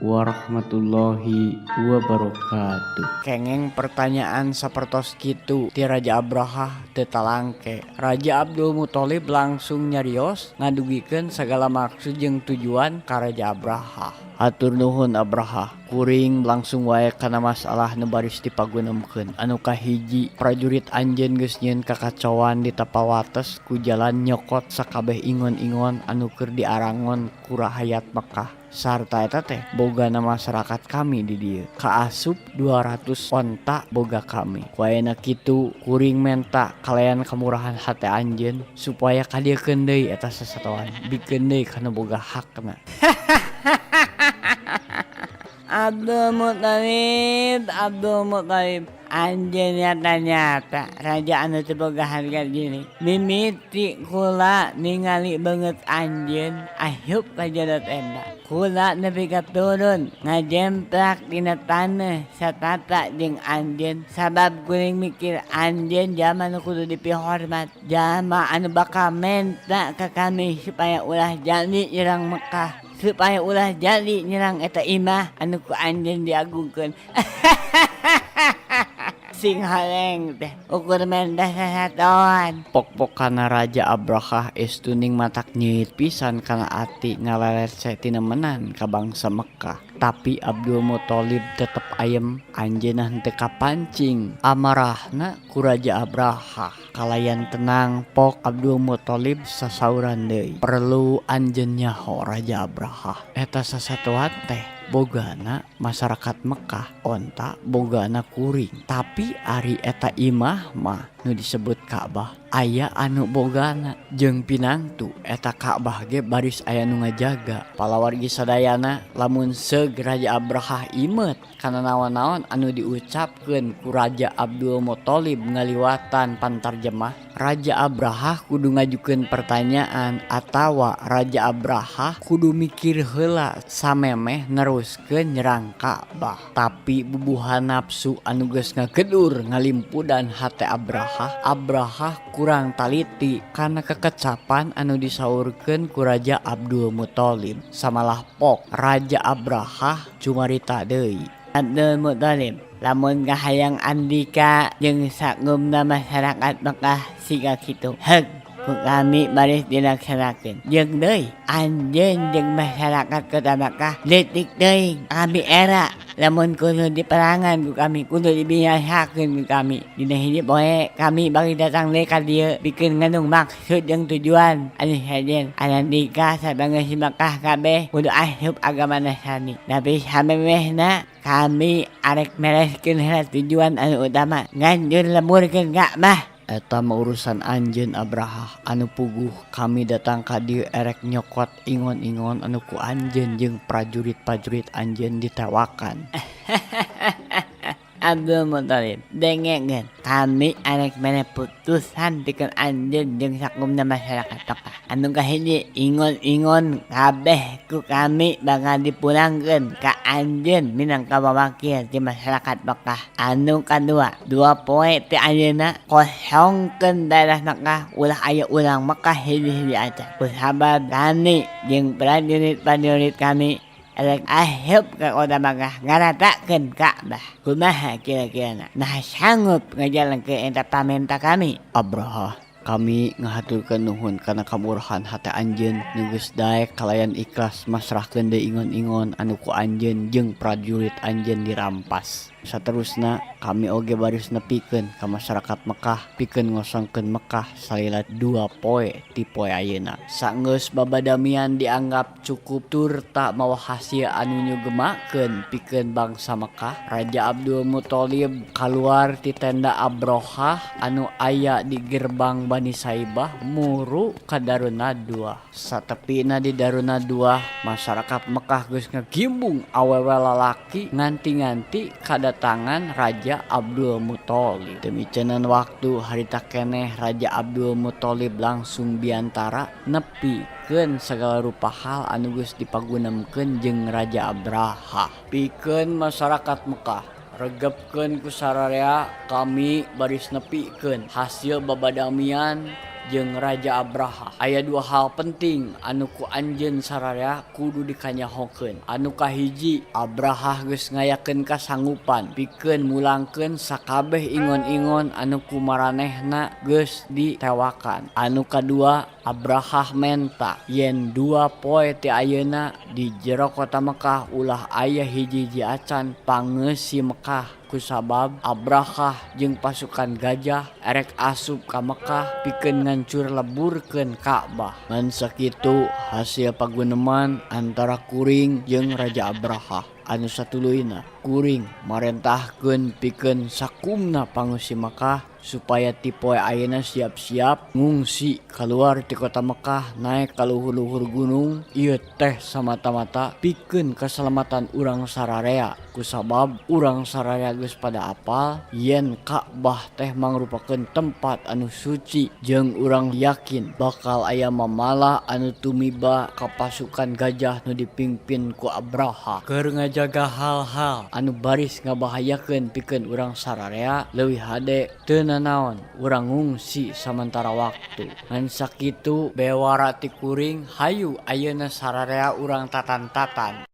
warahmatullahi wabarakatuh. Kengeng pertanyaan sapertos kitu ti Raja Abraha teu talangke. Raja Abdul Muthalib langsung nyarios ngadugikeun sagala maksud jeung tujuan ka Raja Abraha. Hatur nuhun Abraha, kuring langsung wae kana masalah nu baris dipagunemkeun. Anu kahiji, prajurit anjeun geus nyieun kakacauan di tapawates ku jalan nyokot sakabeh ingon-ingon anu keur diarangon ku rakyat Mekah. Sarta eta teh bogana masyarakat kami di dieu. Kaasup 200 onta boga kami. Kuayeuna kitu kuring menta kalayan kamurahan hate anjeun supaya kadiekeun deui eta sasatoan. Bikeun deui kana boga hakna. Abdul Muthalib anjeun nyata raja anu teu boga harga diri. Mimiti kula ningali banget anjeun ahyup ka jadot enda. Kula nepi ka turun ngajemprak dina taneuh satata jeung anjeun sabab kuring mikir anjeun jalma nu kudu dipihormat, jalma anu bakal menta ka kami supaya ulah jadi nyerang Mekah, supaya ulah jadi nyerang eta imah anu ku anjeun diagungkeun. Sing haleng teh ukur mendah sasatoan. Pok-pokana Raja Abraha estuning matak nyeuit pisan kana ati ngalerece tina menan ka bangsa Mekah. Tapi Abdul Muthalib tetep ayem, anjeunna henteu kapancing amarahna ku Raja Abraha. Kalayan tenang pok Abdul Muthalib sasauran deui. Perlu anjeun nyaho Raja Abraha. Eta sasatoan teh bogana masyarakat Mekah onta bogana kuring. Tapi ari eta imah mah nu disebut Ka'bah aya anu bogana jeung pinangtu eta Ka'bah ge baris aya nu ngajaga. Palawargi sadayana lamun seug Raja Abraha imet kana naon-naon anu diucapkeun ku Raja Abdul Muthalib ngaliwatan pantarjemah, Raja Abraha kudu ngajukeun pertanyaan atawa Raja Abraha kudu mikir heula samemeh neruskeun nyerang Ka'bah. Tapi bubuhan nafsu anu geus ngagedur ngalimpudan hate Abraha kurang taliti karena kekecapan anu disaurkeun ku Raja Abdul Muthalib. Samalah pok Raja Abraha cumarita deui. Abdul Muthalib, lamun kahayang andika jeung sakumna masyarakat Mekah siga kitu, heug ku kami baris dilaksanakeun. Jeung deui anjeun jeung masyarakat kota Mekah leutik deui kami era lamun kudu diperangan ku kami, kudu dibinasakeun ku kami. Dina hiji poe kami bagi datang deui ka dieu pikeun ngandung maksud jeung tujuan anu sajen. Andika sabangsa si Mekah kabeh kudu asup agama Nasrani. Tapi samemehna kami arek mereskeun heula tujuan anu utama nganjur lemurkeun Ka'bah. Eta mah urusan anjeun Abraha anu puguh kami datang ka dieu erek nyokot ingon-ingon anu ku anjeun jeung prajurit-prajurit anjeun ditewakan. Abdul Muthalib dengekeun kami arek mere putusan pikeun anjeun jeung sakumna masyarakat Mekah. Anu kahiji ingon-ingon kabeh ku kami bakal dipulangkeun ka anjeun minangka wawakil ti masyarakat Mekah. Anu kadua 2 poe ti ayeuna kosongkeun daerah Mekah ulah aya ulang Mekah hiji-hiji acan. Kusabab kami jeung prajurit-prajurit kami erek ahyup ka kota Mekah ngaratakeun Ka'bah. Kumaha kira-kirana? Nah sanggup ngajalankeun eta pamenta kami? Abraha, kami ngahaturkeun nuhun kana kamurahan hate anjeun nu geus daek kalayan ikhlas masrahkeun deui ingon-ingon anu ku anjeun jeung prajurit anjeun dirampas. Saterusna kami oge baris nepikeun ka masyarakat Mekah pikeun ngosongkeun Mekah salila 2 poe ti poe ayeuna. Saenggeus babadamian dianggap cukup tur tak mawa hasil anu nyugemakeun pikeun bangsa Mekah, Raja Abdul Muthalib kaluar ti tenda Abraha anu aya di gerbang Bani Saibah muru ka Darun Nadwa. Satepina di Darun Nadwa masyarakat Mekah geus ngagimbung awewe lalaki nganti-nganti kadatangan Raja Abdul Muthalib. Demi cenah waktu harita keneh Raja Abdul Muthalib langsung biantara nepikeun sagala rupa hal anu geus dipagunemkeun jeung Raja Abraha. Pikeun masyarakat Mekah regepkeun ku sararea kami baris nepikeun hasil babadamian jeung Raja Abraha. Aya dua hal penting anu ku anjeun sararea kudu dikanyahokeun. Anu kahiji, Abraha geus ngayakeun kasanggupan pikeun mulangkeun sakabeh ingon-ingon anu ku maranehna geus ditewakan. Anu kadua, Abraha menta yen 2 poe ti ayeuna di jero kota Mekah ulah aya hiji-hiji acan pangeusi Mekah kusabab Abraha jeung pasukan gajah erek asup ka Mekah pikeun ngancur leburkeun Ka'bah. Ngan sakitu hasil paguneman antara kuring jeung Raja Abraha. Anu satuluyna, kuring marentahkeun pikeun sakumna pangusi Mekah supaya ti poe ayeuna siap-siap ngungsi keluar ti kota Mekah naik ka luhur-luhur gunung. Ieu teh samata-mata pikeun keselamatan urang sararea kusabab urang sararea geus pada apal yen Ka'bah teh mangrupakeun tempat anu suci jeung urang yakin bakal aya mamala anu tumiba ka pasukan gajah nu dipimpin ku Abraha keur ngajaga hal-hal anu baris ngabahayakeun pikeun urang sararea. Leuwih hade teu nanaon urang ngungsi samantara waktu. Ngan sakitu bewara ti kuring hayu ayeuna sararea urang tatan-tatan.